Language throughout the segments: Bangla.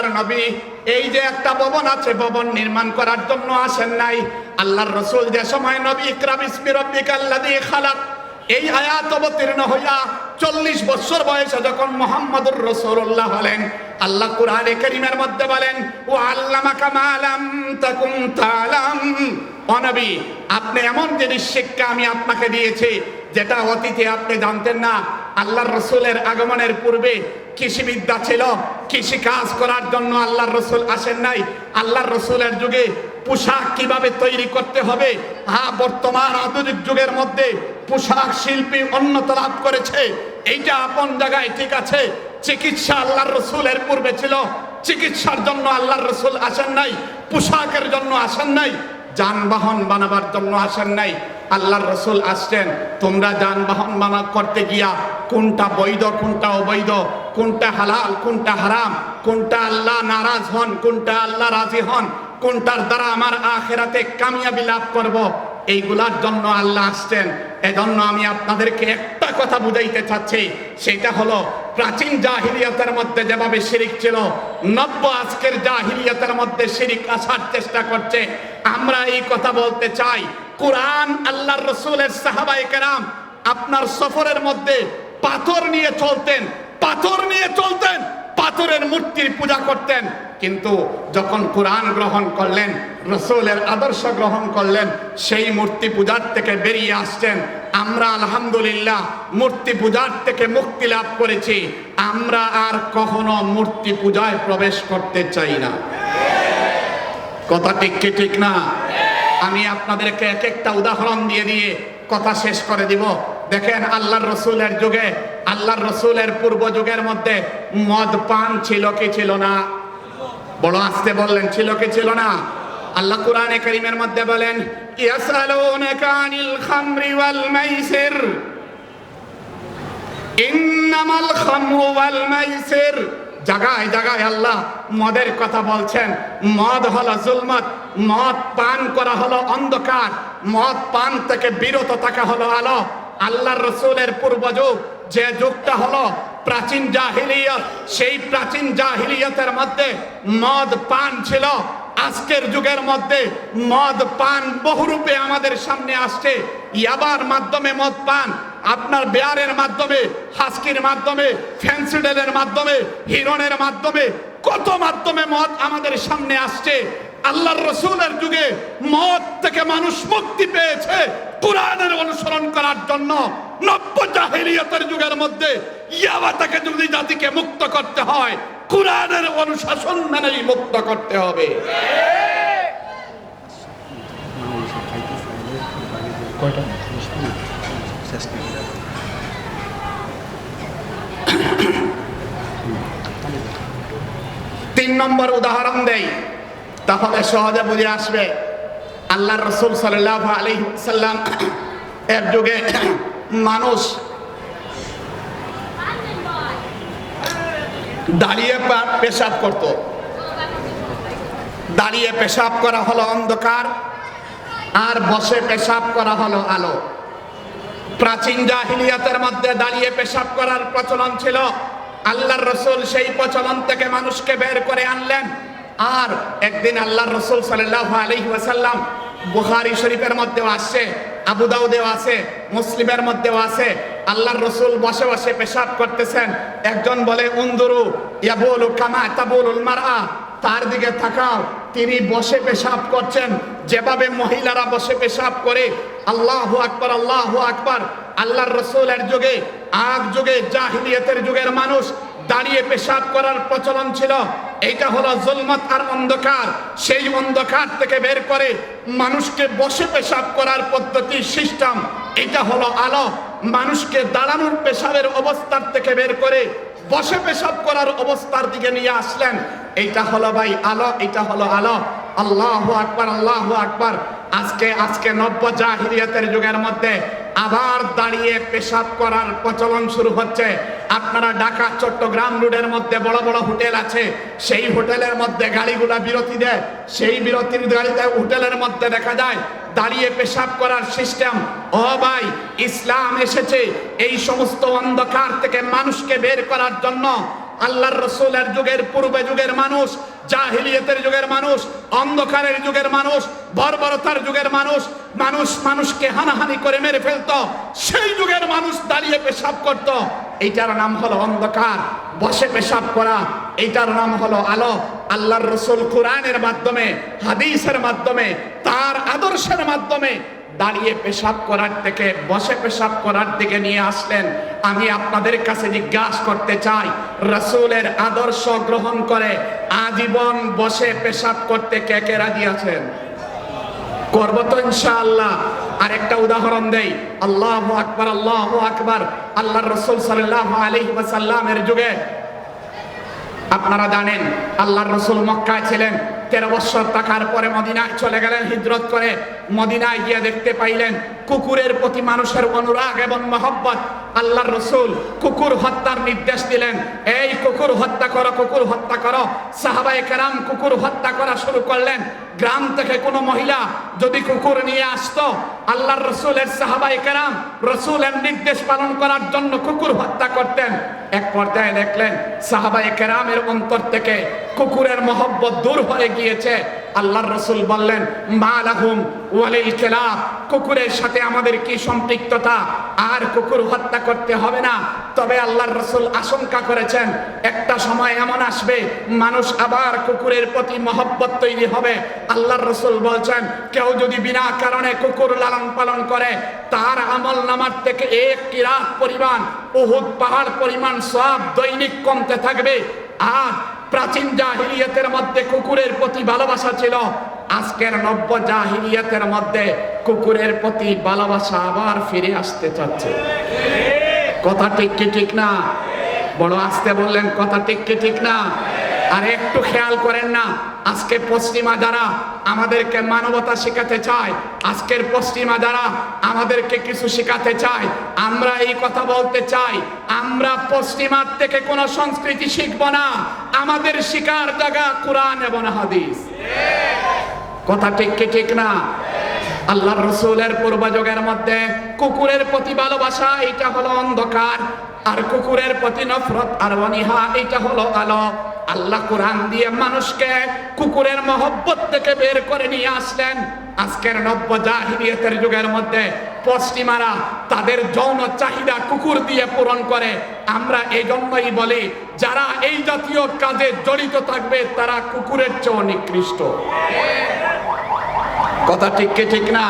আল্লাহর নবী এই যে একটা ভবন আছে, ভবন নির্মাণ করার জন্য আসেন নাই। আল্লাহর রাসূল যে সময় নবী ইকরা বিসমি রাব্বিকাল্লাযী খালাক এই আয়াত অবতীর্ণ হইয়া 40 বছর বয়সে যখন মুহাম্মদুর রাসূলুল্লাহ হলেন, আল্লাহ কোরআনে কারীমের মধ্যে বলেন, ওয়া আল্লামাকা মা লাম তাকুন তাআলাম। ও নবী, আপনি এমন জিনিস শিক্ষা আমি আপনাকে দিয়েছি যেটা অতীতে আপনি জানতেন না। আল্লাহর রাসূলের আগমনের পূর্বে কৃষিবিদ্যা ছিল, কৃষি কাজ করার জন্য আল্লাহর রাসূল আসেন নাই। আল্লাহর রাসূলের যুগে পোশাক কিভাবে তৈরি করতে হবে, বর্তমান আধুনিক যুগের মধ্যে পোশাক শিল্পী উন্নতি লাভ করেছে, এইটা আপন জায়গায় ঠিক আছে। চিকিৎসা আল্লাহর রাসূলের পূর্বে ছিল, চিকিৎসার জন্য আল্লাহর রাসূল আসেন নাই, পোশাকের জন্য আসেন নাই, যানবাহন বানাবার জন্য আসেন নাই। আল্লাহর রাসূল আসছেন, তোমরা যানবাহন বানা করতে গিয়া কোনটা বৈধ কোনটা অবৈধ, কোনটা হালাল কোনটা হারাম, কোনটা আল্লাহ নারাজ হন কোনটা আল্লাহ রাজি হন, কোনটার দ্বারা আমার আখিরাতে কামিয়াবি লাভ করব, এইগুলার জন্য আল্লাহ আসছেন। এজন্য আমি আপনাদেরকে একটা কথা বুঝাইতে চাচ্ছি, সেটা হলো প্রাচীন জাহিলিয়াতের মধ্যে যেভাবে শিরিক ছিল, নব্য আজকের জাহিলিয়াতের মধ্যে শিরিক আসার চেষ্টা করছে। আমরা এই কথা বলতে চাই, কুরআন আল্লাহর রাসূলের সাহাবায়ে কেরাম আপনার সফরের মধ্যে পাথর নিয়ে চলতেন, পাথর নিয়ে চলতেন, পাথরের মূর্তির পূজা করতেন। কিন্তু যখন কুরআন গ্রহণ করলেন, রাসূলের আদর্শ গ্রহণ করলেন, সেই মূর্তি পূজার থেকে বেরিয়ে আসছেন। আমরা আলহামদুলিল্লাহ মূর্তি পূজার থেকে মুক্তি লাভ করেছি। আমরা আর কখনো মূর্তি পূজায় প্রবেশ করতে চাই না। কথা ঠিক কি ঠিক না? আমি আপনাদেরকে এক একটা উদাহরণ দিয়ে দিয়ে কথা শেষ করে দিব। দেখেন, আল্লাহর রাসূলের যুগে, আল্লাহর রাসূলের পূর্ব যুগের মধ্যে মদ পান ছিল কি ছিল না? বড় আস্তে বললেন, ছিল কি ছিল না? আল্লাহ কোরআনে কারীমের মধ্যে বলেন, ইয়াসালুনাকা আনিল খামরি ওয়াল মাইসির ইন্নামাল খামরু ওয়াল মাইসির। জায়গায় জায়গায় আল্লাহ মদের কথা বলছেন। মদ হলো জুলমত, মদ পান করা হলো অন্ধকার, মদ পান থেকে বিরত থাকা হলো আলো। আল্লাহর রাসূলের পূর্ব যুগ, যে যুগটা হলো প্রাচীন জাহিলিয়ত, সেই প্রাচীন জাহিলিয়তের মধ্যে মদ পান ছিল। আজকের যুগের মধ্যে মদ পান বহুরূপে আমাদের সামনে আসছে। ইয়াবার মাধ্যমে মদ পান, আপনার বেয়ারের মাধ্যমে, হাস্কির মাধ্যমে, ফ্যান্সিডেলের মাধ্যমে, হিরনের মাধ্যমে, কত মাধ্যমে মদ আমাদের সামনে আসছে। আল্লাহর রাসূলের যুগে মদ থেকে মানুষ মুক্তি পেয়েছে কুরআনের অনুসরণ করার জন্য। নব্য জাহিলিয়াতের যুগের মধ্যে ইয়াবা থেকে যদি জাতিকে মুক্ত করতে হয়, কুরআনের অনুশাসন মেনেই মুক্ত করতে হবে। তিন নম্বর উদাহরণ দেই, তাহলে সহজে বুঝে আসবে। আল্লাহর রাসূল সাল্লাল্লাহু আলাইহি ওয়াসাল্লাম এর যুগে মানুষ দাঁড়িয়ে পেশাব করত। দাঁড়িয়ে পেশাব করা হলো অন্ধকার, আর বসে পেশাব করা হলো আলো। প্রাচীন জাহিলিয়াতের মধ্যে দাঁড়িয়ে পেশাব করার প্রচলন ছিল। আল্লাহর রাসূল সেই প্রচলন থেকে মানুষকে বের করে আনলেন। আর একদিন আল্লাহর রাসূল সাল্লাল্লাহু আলাইহি ওয়াসাল্লাম, বুখারী শরীফের মধ্যেও আছে, আবু দাউদেও আছে, মুসলিমের মধ্যেও আছে, আল্লাহর রাসূল বসে বসে পেশাব করতেছেন। একজন বলে, উনদুরু ইয়াবুলু কামা তাবুলুল মারআ, তার দিকে তাকাও, তিনি বসে পেশাব করছেন যেভাবে মহিলারা বসে পেশাব করে। আল্লাহু আকবার, আল্লাহু আকবার। আল্লাহর রাসূলের যুগে, আগ যুগে, জাহিলিয়াতের যুগের মানুষ দাঁড়িয়ে পেশাব করার প্রচলন ছিল। এইটা হলো জুলমত আর অন্ধকার। সেই অন্ধকার থেকে বের করে মানুষকে বসে পেশাব করার পদ্ধতি, সিস্টেম, এটা হলো আলো। মানুষকে দাঁড়ানোর পেশাবের অবস্থার থেকে বের করে বসে পেশাব করার অবস্থার দিকে নিয়ে আসলেন। এইটা হলো ভাই আলো, এটা হলো আলো। আল্লাহু আকবার, আল্লাহু আকবার। আজকে নব্য জাহিলিয়াতের যুগের মধ্যে আবার দাঁড়িয়ে পেশাব করার প্রচলন শুরু হচ্ছে। আপনারা ঢাকা চট্টগ্রাম রোডের মধ্যে বড় বড় হোটেল আছে, সেই হোটেলের মধ্যে গাড়িগুলা বিরতি দেয়, সেই বিরতির গাড়িতে হোটেলের মধ্যে দেখা যায় দাঁড়িয়ে পেশাব করার সিস্টেম। ও ভাই, ইসলাম এসেছে এই সমস্ত অন্ধকার থেকে মানুষকে বের করার জন্য। আল্লাহর রাসূলের যুগের পূর্বে যুগের মানুষ, জাহিলিয়াতের যুগের মানুষ, অন্ধকারের যুগের মানুষ, বর্বরতার যুগের মানুষ, মানুষকে হানাহানি করে মেরে ফেলতো, সেই যুগের মানুষ দাঁড়িয়ে পেশাব করত। এইটার নাম হলো অন্ধকার। বসে পেশাব করা, এইটার নাম হলো আলো। আল্লাহর রাসূল কোরআনের মাধ্যমে, হাদিসের মাধ্যমে, তার আদর্শের মাধ্যমে দাঁড়িয়ে পেশাব করার থেকে বসে পেশাব করার দিকে নিয়ে আসলেন। আমি আপনাদের কাছে জিজ্ঞাসা করতে চাই, রাসূলের আদর্শ গ্রহণ করে আজীবন বসে পেশাব করতে কে কে রাজি আছেন? করব তো ইনশাআল্লাহ। আরেকটা উদাহরণ দেই, আল্লাহু আকবার, আল্লাহু আকবার। আল্লাহর রাসূল সাল্লাল্লাহু আলাইহি ওয়াসাল্লামের যুগে আপনারা জানেন আল্লাহর রাসূল মক্কায় ছিলেন, 13 বছর থাকার পরে মদিনায় চলে গেলেন হিজরত করে। মদিনায় গিয়ে দেখতে পাইলেন কুকুরের প্রতি মানুষের অনুরাগ এবং মহব্বত। আল্লাহর রাসূল কুকুর হত্যার নির্দেশ দিলেন, এই কুকুর হত্যা করো, কুকুর হত্যা করো। সাহাবায়ে কেরাম কুকুর হত্যা করা শুরু করলেন। গ্রাম থেকে কোনো মহিলা যদি কুকুর নিয়ে আসতো, আল্লাহর রাসূলের সাহাবায়ে কেরাম রাসূলের নির্দেশ পালন করার জন্য কুকুর হত্যা করতেন। এক পর্যায়ে দেখলেন সাহাবায়ে কেরামের অন্তর থেকে কুকুরের মহব্বত দূর হয়ে গিয়েছে। আল্লাহর রাসূল বললেন, মা লাহুম ওয়ালিল কিলাব, কুকুরের সাথে আমাদের কি সম্পৃক্ততা, আর কুকুর হত্যা করতে হবে না। তবে আল্লাহর রাসূল আশঙ্কা করেছেন একটা সময় এমন আসবে মানুষ আবার কুকুরের প্রতি মহব্বত তৈরি হবে। আল্লাহর রাসূল বলছেন, কেউ যদি বিনা কারণে কুকুর লালন পালন করে, তার আমলনামার থেকে এক কিরাত পরিমাণ, উহুদ পাহাড় পরিমাণ সওয়াব দৈনিক কমতে থাকবে। আর প্রাচীন জাহিলিয়াতের মধ্যে কুকুরের প্রতি ভালোবাসা ছিল, আজকের নব্য জাহিলিয়াতের মধ্যে কুকুরের প্রতি ভালোবাসা আবার ফিরে আসতে চাচ্ছে। কথা ঠিক কি ঠিক না? বড় আস্তে বললেন, কথা ঠিক কি ঠিক না? আর একটু খেয়াল করেন না, আজকে পশ্চিমা যারা আমাদেরকে মানবতা শেখাতে চায়, আজকের পশ্চিমা যারা আমাদেরকে কিছু শেখাতে চায়, আমরা এই কথা বলতে চাই, আমরা পশ্চিমার থেকে কোনো সংস্কৃতি শিখব না। আমাদের শিকার জায়গা কোরআন এবং হাদিস। কথা ঠিক কি ঠিক না? আল্লাহর রাসূলের পূর্বযুগের মধ্যে কুকুরের প্রতি ভালোবাসা, এটা হলো অন্ধকার, আর কুকুরের প্রতি নফরত আর অনীহা, এটা হলো আলো। আল্লাহ কোরআন দিয়ে মানুষকে কুকুরের মহব্বত থেকে বের করে নিয়ে আসলেন। আজকের নব্য জাহিলিয়াতের যুগের মধ্যে পশ্চিমারা তাদের যৌন চাহিদা কুকুর দিয়ে পূরণ করে। আমরা এই জন্যই বলি, যারা এই জাতীয় কাজে জড়িত থাকবে তারা কুকুরের চেয়ে নিকৃষ্ট। কথা ঠিক কি ঠিক না?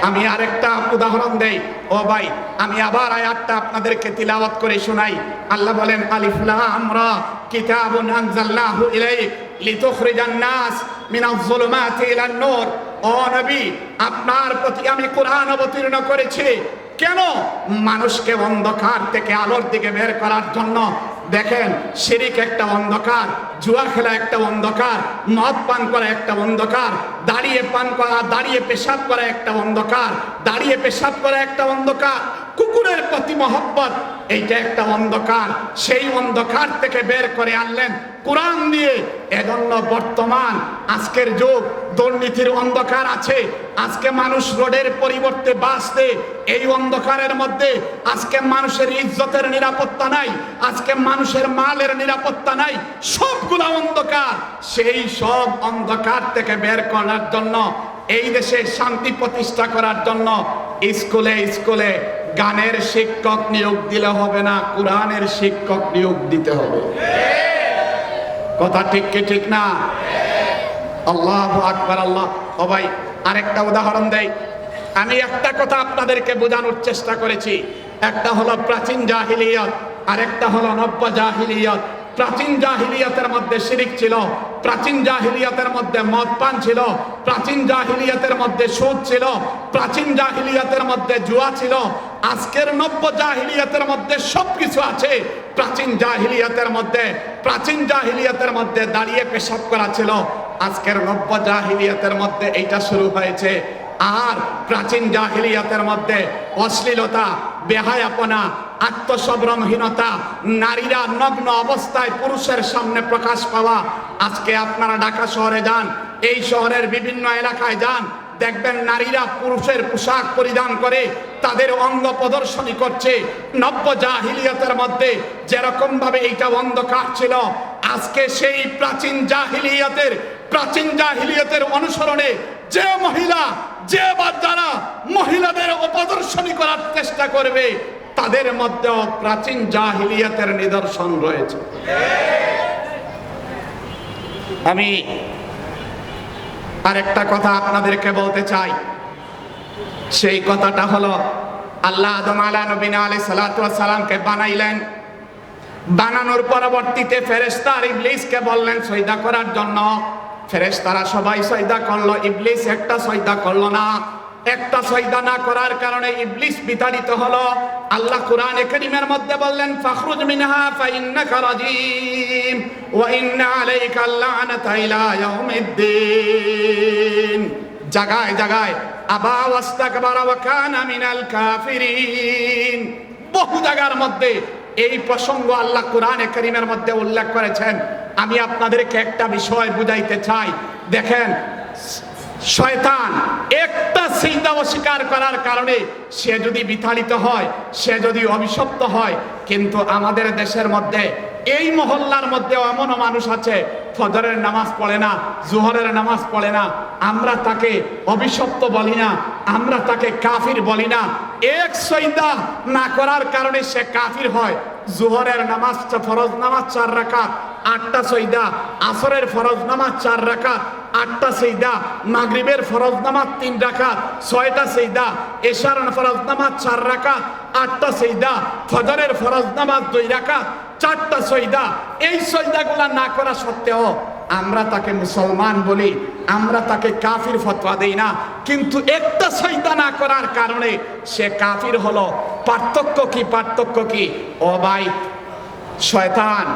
আমি আরেকটা উদাহরণ দেই। ও ভাই, আমি আবার আয়াতটা আপনাদেরকে তিলাওয়াত করে শোনাই। আল্লাহ বলেন, আলিফ লাম রা, কিতাবুন আনজালনাহু ইলাইক লিতুখরিজান নাস মিনাজ যুলুমাতি ইলান নূর। ও নবী, আপনার প্রতি আমি কোরআন অবতীর্ণ করেছি। কেন? মানুষকে অন্ধকার থেকে আলোর দিকে বের করার জন্য। দেখেন, শিরিক একটা অন্ধকার, জুয়া খেলা একটা অন্ধকার, মদ পান করা একটা অন্ধকার, দাঁড়িয়ে পান করা, দাঁড়িয়ে পেশাব করা একটা অন্ধকার, দাঁড়িয়ে পেশাব করা একটা অন্ধকার, কুকুরের প্রতি মহব্বত, এইটা একটা অন্ধকার। সেই অন্ধকার থেকে বের করে আনলেন কোরআন দিয়ে। এজন্য বর্তমান আজকের যুগ দুর্নীতির অন্ধকার আছে। আজকে মানুষ রোডের পরিবর্তে বাসতে, এই অন্ধকারের মধ্যে আজকে মানুষের ইজ্জতের নিরাপত্তা নাই, আজকে মানুষের মালের নিরাপত্তা নাই, সবগুলা অন্ধকার। সেই সব অন্ধকার থেকে বের করার জন্য, এই দেশে শান্তি প্রতিষ্ঠা করার জন্য স্কুলে স্কুলে গানের শিক্ষক নিয়োগ দিলে হবে না, কোরআনের শিক্ষক নিয়োগ দিতে হবে। কথা ঠিক কি ঠিক না? আল্লাহু আকবার, আল্লাহ। ও ভাই, আরেকটা উদাহরণ দেই। আমি একটা কথা আপনাদেরকে বোঝানোর চেষ্টা করেছি। একটা হলো প্রাচীন জাহিলিয়াত, আরেকটা হলো নব্য জাহিলিয়াত। প্রাচীন জাহিলিয়াতের মধ্যে শিরিক ছিল, প্রাচীন জাহিলিয়াতের মধ্যে মদ পান ছিল, প্রাচীন জাহিলিয়াতের মধ্যে সুদ ছিল, প্রাচীন জাহিলিয়াতের মধ্যে জুয়া ছিল। আজকের নব্য জাহিলিয়াতের মধ্যে সবকিছু আছে। প্রাচীন জাহিলিয়াতের মধ্যে দাঁড়িয়ে পেশাব করা ছিল, আজকের নব্য জাহিলিয়াতের মধ্যে এইটা শুরু হয়েছে। আর প্রাচীন জাহিলিয়াতের মধ্যে অশ্লীলতা, বেহায়াপনা, আত্মসংবরণহীনতা, নারীরা নগ্ন অবস্থায় পুরুষের সামনে প্রকাশ পাওয়া। আজকে আপনারা ঢাকা শহরে যান, এই শহরের বিভিন্ন এলাকায় যান, দেখবেন নারীরা পুরুষের পোশাক পরিধান করে তাদের অঙ্গ প্রদর্শনী করছে। নব্য জাহিলিয়াতের মধ্যে যেরকম ভাবে এইটা অন্ধকার ছিল, আজকে সেই প্রাচীন জাহিলিয়াতের অনুসরণে যে মহিলা যারা মহিলাদের অপদর্শনী করার চেষ্টা করবে, তাদের মধ্যেও প্রাচীন জাহিলিয়াতের নিদর্শন রয়েছে। আমি আরেকটা কথা আপনাদেরকে বলতে চাই, সেই কথাটা হলো আল্লাহ আদম আলাইহিস সালাতু ওয়াস সালামকে বানাইলেন, বানানোর পরবর্তীতে ফেরেশতা আর ইবলিসকে বললেন সজদা করার জন্য। ফেরেশতারা সবাই সজদা করলো, ইবলিস একটা সজদা করলো না। একটা সজদা না করার কারণে ইবলিস বিতাড়িত হলো। আল্লাহ কোরআনে কারীমের মধ্যে বললেন ফাখরুজ মিনহা ফাইন্নাকা রাজিম ওয়া ইন্না আলাইকা লানাতা ইলা ইয়াউমিদ্দিন। জায়গায় জায়গায় আবা ওয়াস্তাকবারা ওয়া কানা মিনাল কাফিরিন, বহু জায়গার মধ্যে এই প্রসঙ্গ আল্লাহ কোরআনে কারীমের মধ্যে উল্লেখ করেছেন। আমি আপনাদেরকে একটা বিষয় বুঝাইতে চাই। দেখেন, শয়তান একটা সিজদা অস্বীকার করার কারণে সে যদি বিতাড়িত হয়, সে যদি অভিশপ্ত হয়, কিন্তু আমাদের দেশের মধ্যে এই মহল্লার মধ্যে এমনও মানুষ আছে ফজরের নামাজ পড়ে না, জোহরের নামাজ পড়ে না, আমরা তাকে অভিশপ্ত বলি না, আমরা তাকে কাফির বলি না। এক সজদা না করার কারণে সে কাফির হয়। জোহরের নামাজ ফরজ নামাজ 4 রাকাত 8টা সজদা, আসরের ফরজ নামাজ 4 রাকাত 8টা সজদা, মাগরিবের ফরজ নামাজ 3 রাকাত 6টা সজদা, এশার ফরজ নামাজ 4 রাকাত 8টা সজদা, ফজরের ফরজ নামাজ 2 রাকাত 4টা সজদা। এই সজদাগুলো না করা সত্ত্বেও আমরা তাকে মুসলমান বলি, আমরা তাকে কাফির ফতোয়া দেই না, কিন্তু একটা সজদা না করার কারণে সে কাফির হলো। পার্থক্য কি? ও ভাই, শয়তান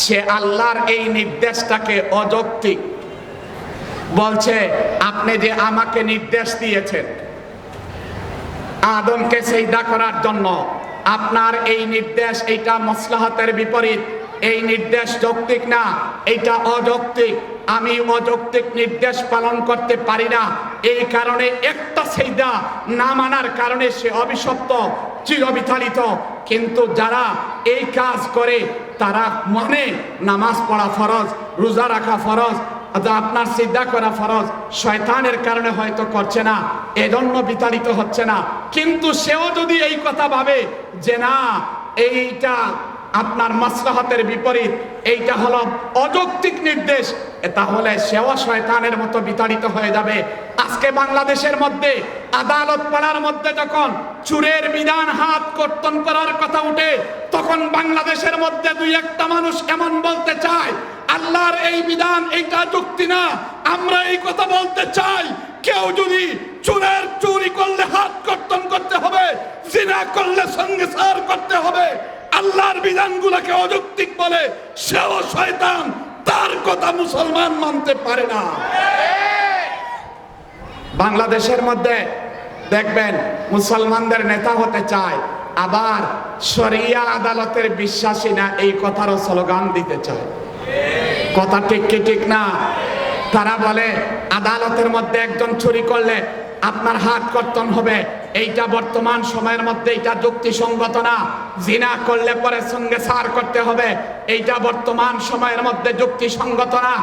সে আল্লাহর এই নির্দেশটাকে অযৌক্তিক বলছে। আপনি যে আমাকে নির্দেশ দিয়েছেন আদমকে সিজদা করার জন্য, আপনার এই নির্দেশ এইটা মাসলাহাতের বিপরীত, এই নির্দেশ যৌক্তিক না, এইটা অযৌক্তিক। আমি অযৌক্তিক নির্দেশ পালন করতে পারি না। এই কারণে একটা সিজদা না মানার কারণে সে অভিশপ্ত, চিরবিতাড়িত। কিন্তু যারা এই কাজ করে তারা মানে নামাজ পড়া ফরজ, রোজা রাখা ফরজ, আপনার সিজদা করা ফরজ, শয়তানের কারণে হয়তো করছে না, এজন্য বিতাড়িত হচ্ছে না। কিন্তু সেও যদি এই কথা ভাবে যে না এইটা আপনার মাসলাহাতের বিপরীত, এইটা হলো অযৌক্তিক নির্দেশ, তাহলে সেও শয়তানের মতো বিতাড়িত হয়ে যাবে। আজকে বাংলাদেশের মধ্যে আদালত পাড়ার মধ্যে যখন চুরের বিধান হাত কর্তন করার কথা উঠে, তখন বাংলাদেশের মধ্যে 2-1টা মানুষ এমন বলতে চায় আল্লাহর এই বিধান এইটা যুক্তি না। আমরা এই কথা বলতে চাই, কেউ যদি চুরি করলে হাত কর্তন করতে হবে, জিনা করলে সংসার করতে হবে, আল্লাহর বিধানগুলোকে অযৌক্তিক বলে, সেও শয়তান, তার কথা মুসলমান মানতে পারে না। বাংলাদেশের মধ্যে দেখবেন মুসলমানদের নেতা হতে চায়, আবার শরিয়া আদালতের বিশ্বাসী না, এই কথারও স্লোগান দিতে চায়। কথা ঠিক কি ঠিক না? তারা বলে আদালতের মধ্যে একজন চুরি করলে আপনার হাত কর্তন হবে, এইটা বর্তমান সময়ের মধ্যে এটা যুক্তিসঙ্গত না। জিনা করলে পরে সঙ্গে সার করতে হবে, এইটা বর্তমান সময়ের মধ্যে যুক্তিসঙ্গত না।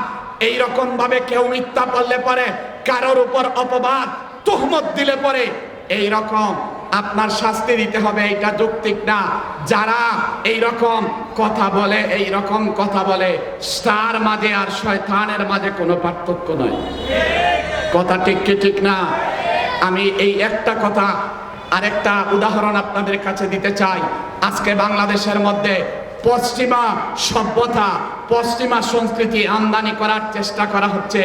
এইরকম ভাবে কেউ মিথ্যা বললে পরে, কারোর উপর অপবাদ তুহমত দিলে পরে এই রকম আপনার শাস্তি দিতে হবে, এটা যৌক্তিক না। যারা এই রকম কথা বলে তার মাঝে আর শয়তানের মাঝে কোনো পার্থক্য নয়। কথা ঠিক কি ঠিক না? আমি এই একটা কথা আরেকটা উদাহরণ আপনাদের কাছে দিতে চাই। আজকে বাংলাদেশের মধ্যে পশ্চিমা সভ্যতা, পশ্চিমা সংস্কৃতি আমদানি করার চেষ্টা করা হচ্ছে।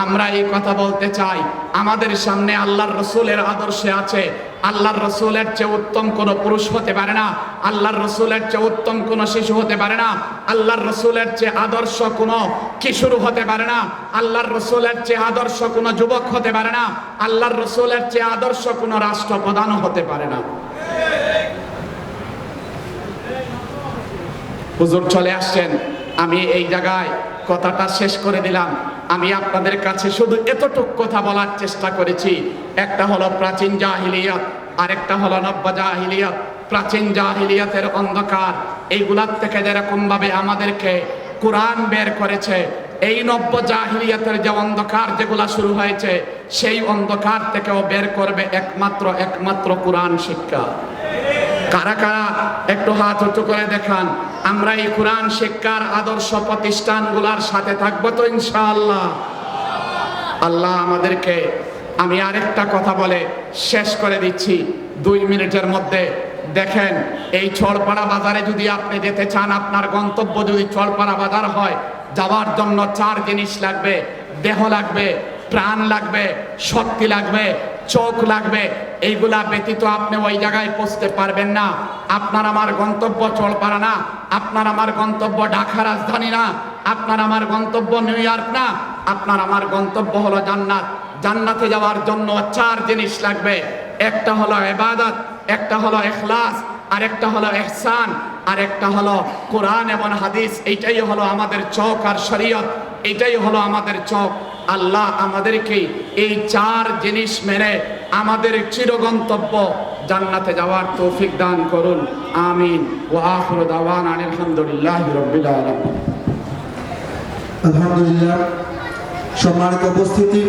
আমরা এই কথা বলতে চাই, আমাদের সামনে আল্লাহর রসুলের আদর্শে আছে। আল্লাহর রসুলের চেয়ে উত্তম কোনো পুরুষ হতে পারে না, আল্লাহর রসুলের চেয়ে উত্তম কোনো শিশু হতে পারে না, আল্লাহর রসুলের চেয়ে আদর্শ কোনো কিশোর হতে পারে না, আল্লাহর রসুলের চেয়ে আদর্শ কোনো যুবক হতে পারে না, আল্লাহর রসুলের চেয়ে আদর্শ কোনো রাষ্ট্রপ্রধানও হতে পারে না। হুজুর চলে আসছেন, আমি এই জায়গায় কথাটা শেষ করে দিলাম। আমি আপনাদের কাছে শুধু এতটুক কথা বলার চেষ্টা করেছি। একটা হলো প্রাচীন জাহিলিয়াত, আরেকটা হলো নব্য জাহিলিয়াত। প্রাচীন জাহিলিয়াতের অন্ধকার, এইগুলার থেকে যেরকম ভাবে আমাদেরকে কোরআন বের করেছে, এই নব্য জাহিলিয়াতের যে অন্ধকার যেগুলা শুরু হয়েছে, সেই অন্ধকার থেকেও বের করবে একমাত্র কোরআন শিক্ষা। কারা কারা একটু হাত উঁচু করে দেখান, আমরা এই কোরআন শিক্ষার আদর্শ প্রতিষ্ঠানগুলোর সাথে থাকবো তো ইনশাআল্লাহ। আল্লাহ আমাদেরকে, আমি আরেকটা কথা বলে শেষ করে দিচ্ছি 2 মিনিটের মধ্যে। দেখেন, এই চড়পাড়া বাজারে যদি আপনি যেতে চান, আপনার গন্তব্য যদি চড়পাড়া বাজার হয়, যাওয়ার জন্য 4 জিনিস লাগবে। দেহ লাগবে, প্রাণ লাগবে, শক্তি লাগবে, চোখ লাগবে। এইগুলা ব্যতীত আপনি ওই জায়গায় পৌঁছতে পারবেন না। আপনার আমার গন্তব্য চড়পাড়া না, আপনার আমার গন্তব্য ঢাকা রাজধানী না, আপনার আমার গন্তব্য নিউ ইয়র্ক না, আপনার আমার গন্তব্য হলো জান্নাত। জান্নাতে যাওয়ার জন্য 4 জিনিস লাগবে। একটা হলো ইবাদত, একটা হলো ইখলাস, আর একটা হলো ইহসান, আর একটা হলো কোরআন এবং হাদিস। এইটাই হলো আমাদের চোখ আর শরীয়ত, এইটাই হলো আমাদের চোখ। আল্লাহ আমাদেরকে এই 4 জিনিস মেনে আমাদের চিরগন্তব্য জান্নাতে যাওয়ার তৌফিক দান করুন। আমিন। ওয়া আখিরু দাওয়ানা আলহামদুলিল্লাহি রাব্বিল আলামিন। আলহামদুলিল্লাহ। সম্মানিত উপস্থিতি।